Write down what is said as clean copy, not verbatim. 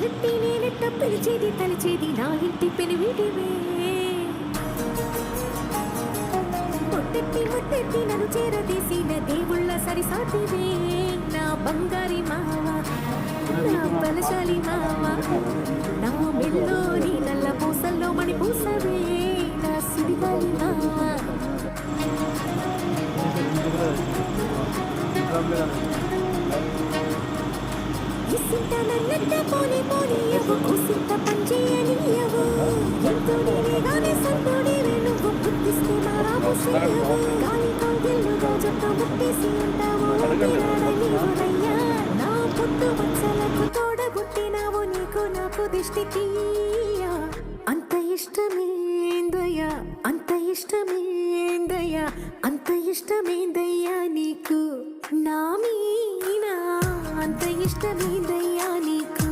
మొదలెట్టి నేనెట్ట పిలిచేది తలిచేది నా ఇంటి పెనివిటివే పొట్టెట్టి ముట్టెట్టి నన్ను చేరదీసిన దేవుళ్ళ సరిసాటివే నా బంగారి మావ నా బలశాలి మావ నా మెల్లోని నల్ల పూసల్లో మణి పూసవే నా సుడిగాలి మావ ఇసింత నన్నట్ట పోనీ పోనీయవు కుసింత పంచేయనీయవు ఎంతో నేనేగానే సంతోడివే నువ్వు పుట్టిస్తే మారాము చేయవు గాలి కౌగిల్లుగా జట్ట ముట్టేసి ఉంటావు నీవునయ్యా నా పుట్టు వచ్చలకు తోడబుట్టినావు నీకు నాకు దిష్టి తీయ అంత ఇష్టమేందయ్యా అంత ఇష్టమేందయ్యా అంత ఇష్టమేందయ్యా నీకు నా మీనా అంత ఇష్టమేందయ్యా నీకు